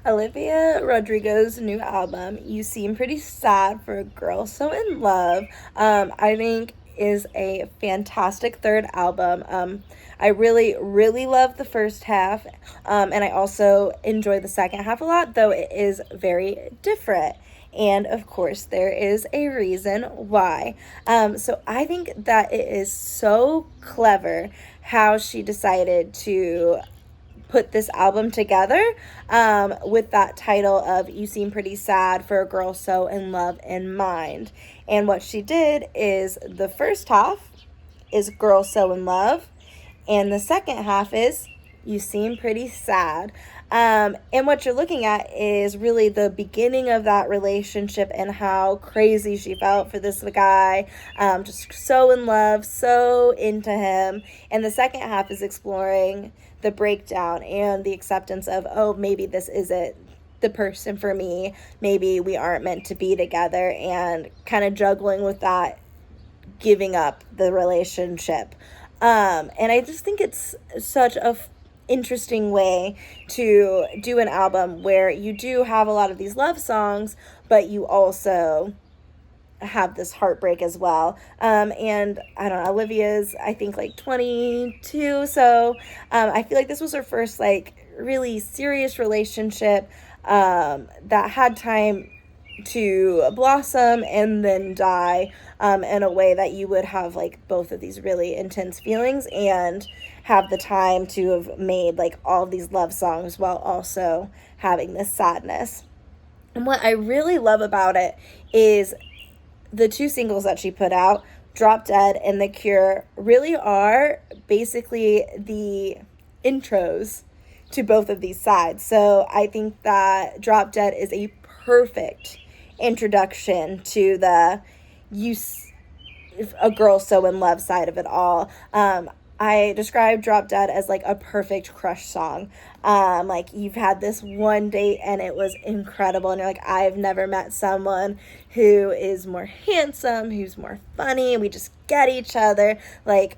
Olivia Rodrigo's new album, You Seem Pretty Sad for a Girl So in Love, I think is a fantastic third album. I really, really love the first half, and I also enjoy the second half a lot, though it is very different. And of course, there is a reason why. So I think that it is so clever how she decided to put this album together with that title of You Seem Pretty Sad for a Girl So in Love in mind. And what she did is the first half is Girl So in Love, and the second half is You Seem Pretty Sad. And what you're looking at is really the beginning of that relationship and how crazy she felt for this guy, just so in love, so into him. And the second half is exploring the breakdown and the acceptance of, oh, maybe this isn't the person for me. Maybe we aren't meant to be together, and kind of juggling with that, giving up the relationship. And I just think it's such a interesting way to do an album where you do have a lot of these love songs, but you also have this heartbreak as well. And I don't know, Olivia's, I think, like 22. So I feel like this was her first, like, really serious relationship that had time to blossom and then die in a way that you would have, like, both of these really intense feelings and have the time to have made, like, all these love songs while also having this sadness. And what I really love about it is the two singles that she put out, Drop Dead and The Cure, really are basically the intros to both of these sides. So I think that Drop Dead is a perfect introduction to the a girl so in love side of it all. I describe Drop Dead as like a perfect crush song. Like, you've had this one date and it was incredible, and you're like, I've never met someone who is more handsome, who's more funny, and we just get each other. Like,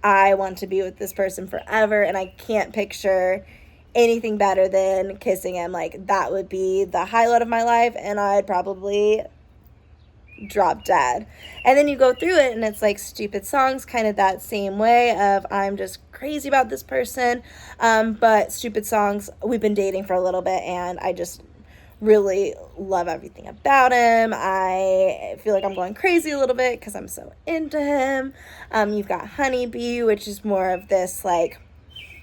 I want to be with this person forever, and I can't picture anything better than kissing him. Like, that would be the highlight of my life, and I'd probably drop dead. And then you go through it and it's like Stupid Songs, kind of that same way of, I'm just crazy about this person. But Stupid Songs, we've been dating for a little bit and I just really love everything about him. I feel like I'm going crazy a little bit because I'm so into him. You've got Honeybee, which is more of this like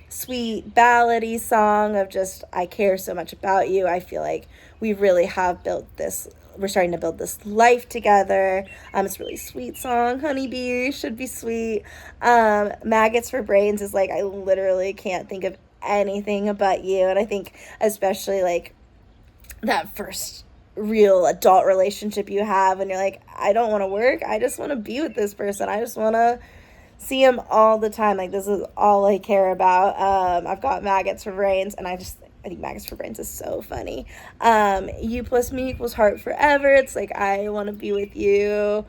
sweet ballady song of just, I care so much about you. I feel like we really have built this, we're starting to build this life together. It's a really sweet song. Honeybee should be sweet. Maggots for Brains is like, I literally can't think of anything but you. And I think especially like that first real adult relationship you have and you're like, I don't want to work, I just want to be with this person, I just want to see him all the time, like, this is all I care about. I've got Maggots for Brains, and I think Maggots for Brains is so funny. You plus me equals heart forever. It's like, I want to be with you,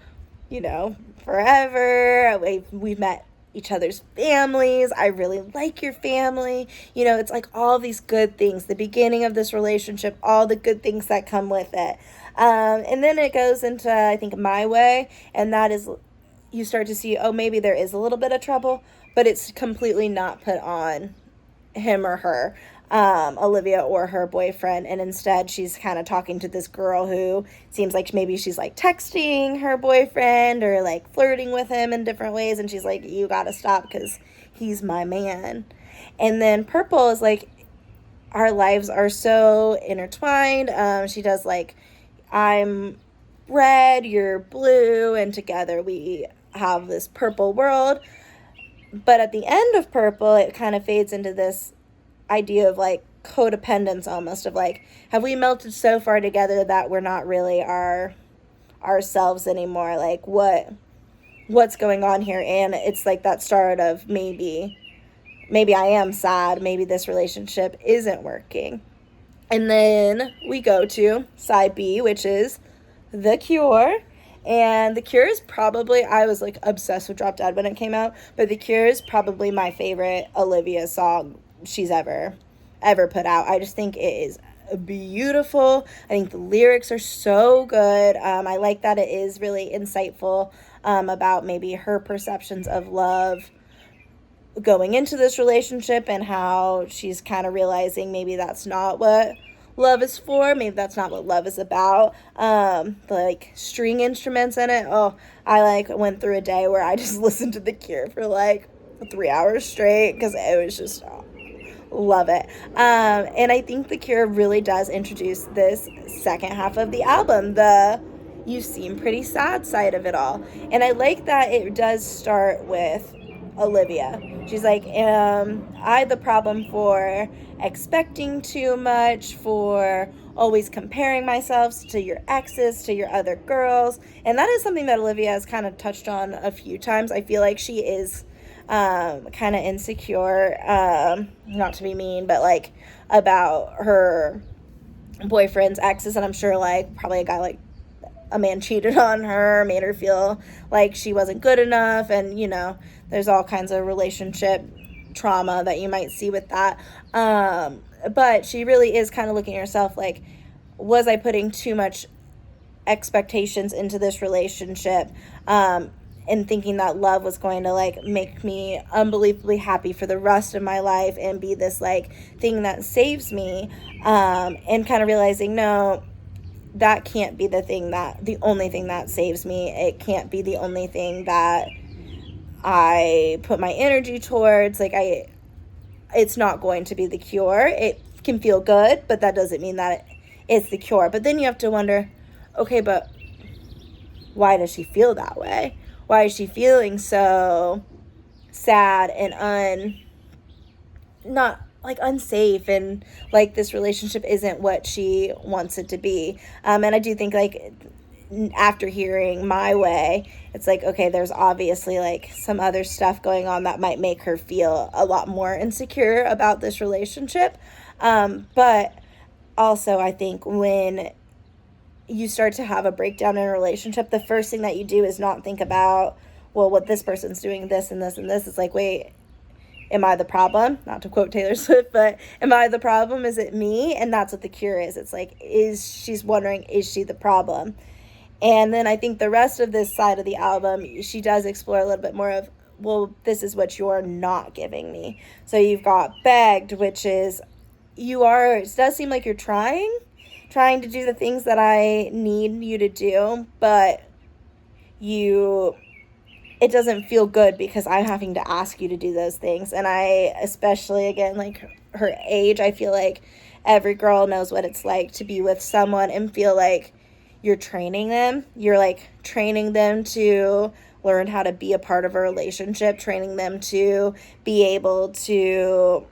forever. We've met each other's families. I really like your family. It's like all these good things, the beginning of this relationship, all the good things that come with it. And then it goes into, I think, My Way, and that is, you start to see, oh, maybe there is a little bit of trouble, but it's completely not put on him or her, Olivia or her boyfriend, and instead she's kind of talking to this girl who seems like maybe she's like texting her boyfriend or like flirting with him in different ways, and she's like, you gotta stop because he's my man. And then Purple is like, our lives are so intertwined. She does like, I'm red, you're blue, and together we have this purple world. But at the end of Purple, it kind of fades into this idea of like codependence, almost, of like, have we melted so far together that we're not really ourselves anymore? Like, what's going on here? And it's like that start of maybe I am sad, maybe this relationship isn't working. And then we go to side B, which is The Cure. And The Cure is probably, I was like obsessed with Drop Dead when it came out, but The Cure is probably my favorite Olivia song she's ever put out. I just think it is beautiful. I think the lyrics are so good. I like that it is really insightful about maybe her perceptions of love going into this relationship, and how she's kind of realizing maybe that's not what love is for. Maybe that's not what love is about. The like string instruments in it. Oh, I like went through a day where I just listened to The Cure for like 3 hours straight because it was just love it. And I think The Cure really does introduce this second half of the album, the "You Seem Pretty Sad" side of it all. And I like that it does start with Olivia. She's like, am I the problem for expecting too much, for always comparing myself to your exes, to your other girls? And that is something that Olivia has kind of touched on a few times. I feel like she is kind of insecure, not to be mean, but like about her boyfriend's exes. And I'm sure like probably a man cheated on her, made her feel like she wasn't good enough. And, there's all kinds of relationship trauma that you might see with that. But she really is kind of looking at herself like, was I putting too much expectations into this relationship? And thinking that love was going to like make me unbelievably happy for the rest of my life and be this like thing that saves me. And kind of realizing, no, that can't be the only thing that saves me. It can't be the only thing that I put my energy towards. Like it's not going to be the cure. It can feel good, but that doesn't mean that it's the cure. But then you have to wonder, okay, but why does she feel that way? Why is she feeling so sad and not like unsafe, and like this relationship isn't what she wants it to be? And I do think like after hearing My Way, it's like, okay, there's obviously like some other stuff going on that might make her feel a lot more insecure about this relationship. But also I think when you start to have a breakdown in a relationship, the first thing that you do is not think about, well, what this person's doing, this and this and this. It's like, wait, am I the problem? Not to quote Taylor Swift, but am I the problem? Is it me? And that's what The Cure is. It's like, she's wondering, is she the problem? And then I think the rest of this side of the album, she does explore a little bit more of, well, this is what you're not giving me. So you've got Begged, which is, it does seem like you're trying to do the things that I need you to do, but it doesn't feel good because I'm having to ask you to do those things. And I, especially again, like her age, I feel like every girl knows what it's like to be with someone and feel like you're training them. You're like training them to learn how to be a part of a relationship, training them to be able to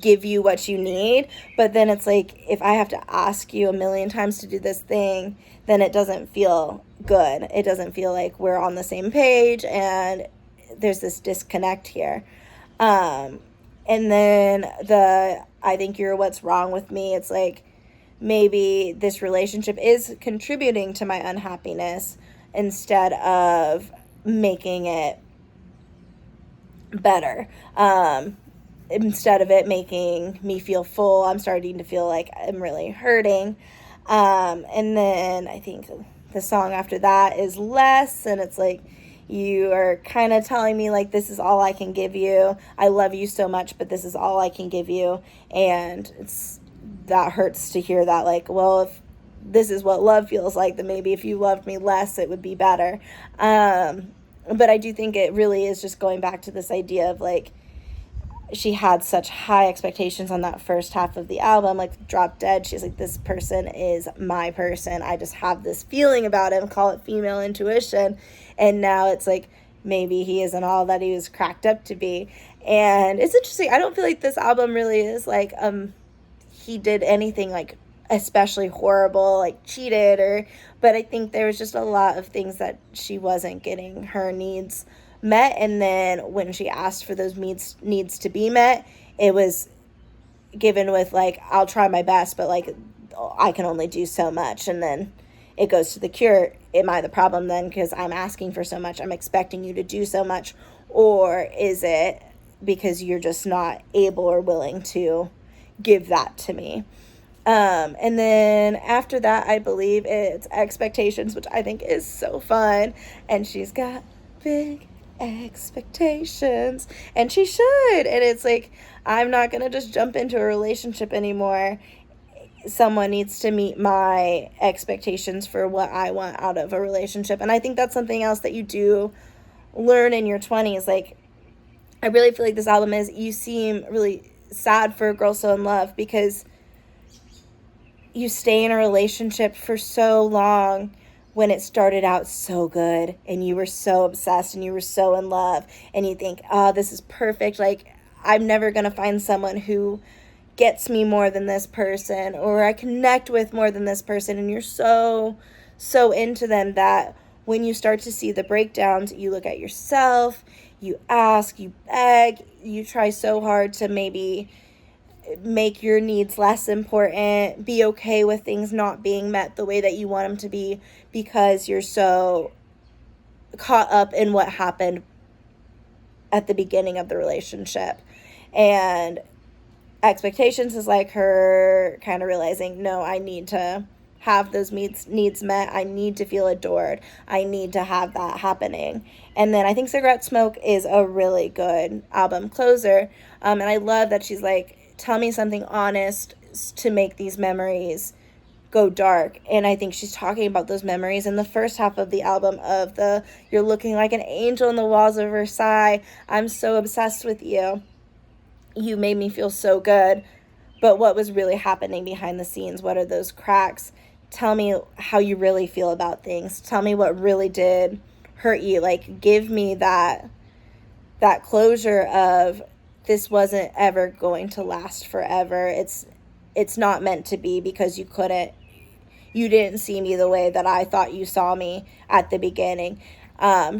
give you what you need. But then it's like, if I have to ask you a million times to do this thing, then it doesn't feel good. It doesn't feel like we're on the same page, and there's this disconnect here. And then I think you're what's wrong with me. It's like, maybe this relationship is contributing to my unhappiness instead of making it better. Instead of it making me feel full, I'm starting to feel like I'm really hurting. And then I think the song after that is Less, and it's like, you are kind of telling me like, this is all I can give you. I love you so much, but this is all I can give you. And that hurts to hear that, like, well, if this is what love feels like, then maybe if you loved me less, it would be better. But I do think it really is just going back to this idea of like, she had such high expectations on that first half of the album, like Drop Dead. She's like, this person is my person. I just have this feeling about him, call it female intuition. And now it's like, maybe he isn't all that he was cracked up to be. And it's interesting. I don't feel like this album really is like, he did anything like especially horrible, like cheated, but I think there was just a lot of things that she wasn't getting her needs met. And then when she asked for those needs to be met, it was given with like, I'll try my best, but like, I can only do so much. And then it goes to The Cure. Am I the problem then because I'm asking for so much, I'm expecting you to do so much? Or is it because you're just not able or willing to give that to me? And then after that, I believe it's Expectations, which I think is so fun. And she's got big expectations, and she should. And it's like, I'm not going to just jump into a relationship anymore. Someone needs to meet my expectations for what I want out of a relationship. And I think that's something else that you do learn in your 20s. Like, I really feel like this album is, you seem really sad for a girl so in love because you stay in a relationship for so long when it started out so good and you were so obsessed and you were so in love and you think, oh, this is perfect. Like, I'm never going to find someone who gets me more than this person, or I connect with more than this person. And you're so into them that when you start to see the breakdowns, you look at yourself, you ask, you beg, you try so hard to maybe make your needs less important, be okay with things not being met the way that you want them to be, because you're so caught up in what happened at the beginning of the relationship. And Expectations is like her kind of realizing, no, I need to have those needs met. I need to feel adored. I need to have that happening. And then I think Cigarette Smoke is a really good album closer. And I love that she's like, tell me something honest to make these memories go dark. And I think she's talking about those memories in the first half of the album of the, you're looking like an angel in the walls of Versailles. I'm so obsessed with you. You made me feel so good. But what was really happening behind the scenes? What are those cracks? Tell me how you really feel about things. Tell me what really did hurt you. Like, give me that closure of, this wasn't ever going to last forever. It's not meant to be because you didn't see me the way that I thought you saw me at the beginning.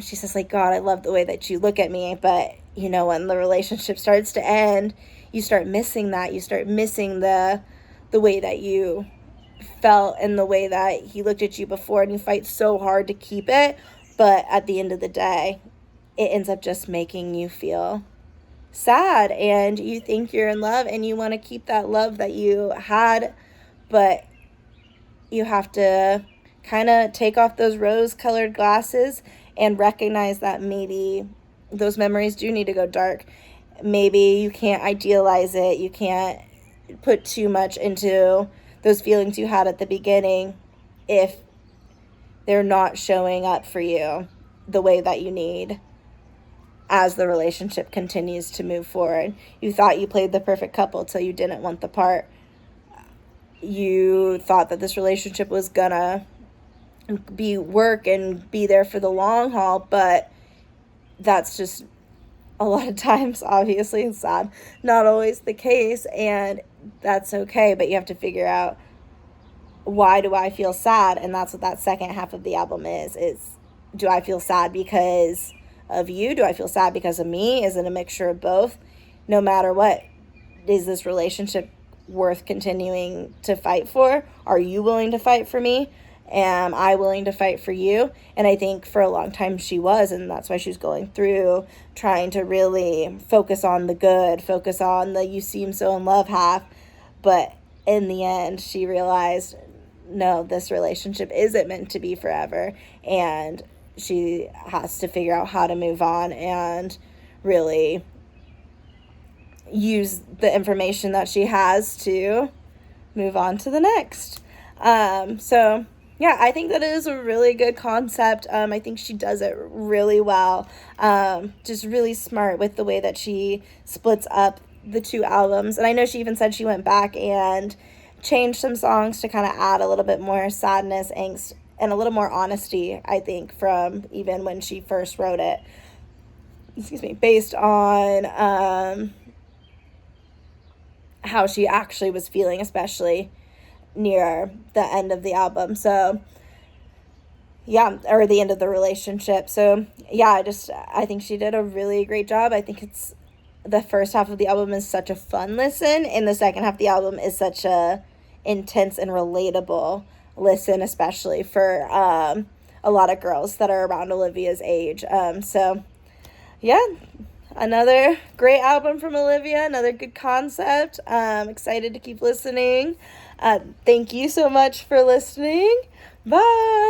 She says, like, God, I love the way that you look at me. But, you know, when the relationship starts to end, you start missing that. You start missing the way that you felt and the way that he looked at you before, and you fight so hard to keep it. But at the end of the day, it ends up just making you feel sad, and you think you're in love and you want to keep that love that you had, but you have to kind of take off those rose-colored glasses and recognize that maybe those memories do need to go dark. Maybe you can't idealize it. You can't put too much into those feelings you had at the beginning if they're not showing up for you the way that you need as the relationship continues to move forward. You thought you played the perfect couple till you didn't want the part. You thought that this relationship was gonna be work and be there for the long haul, but that's just a lot of times, obviously, it's sad, not always the case, and that's okay. But you have to figure out, why do I feel sad? And that's what that second half of the album is do I feel sad because of you? Do I feel sad because of me? Is it a mixture of both? No matter what, is this relationship worth continuing to fight for? Are you willing to fight for me? Am I willing to fight for you? And I think for a long time she was, and that's why she was going through trying to really focus on the good, focus on the you seem so in love half. But in the end, she realized, no, this relationship isn't meant to be forever, and she has to figure out how to move on and really use the information that she has to move on to the next. So yeah, I think that is a really good concept. I think she does it really well. Just really smart with the way that she splits up the two albums. And I know she even said she went back and changed some songs to kind of add a little bit more sadness, angst, and a little more honesty, I think, from even when she first wrote it. Excuse me, based on how she actually was feeling, especially near the end of the album. So yeah, or the end of the relationship. So yeah, I think she did a really great job. I think the first half of the album is such a fun listen, and the second half of the album is such a intense and relatable listen, especially for a lot of girls that are around Olivia's age. So yeah, another great album from Olivia, another good concept. Excited to keep listening. Thank you so much for listening. Bye.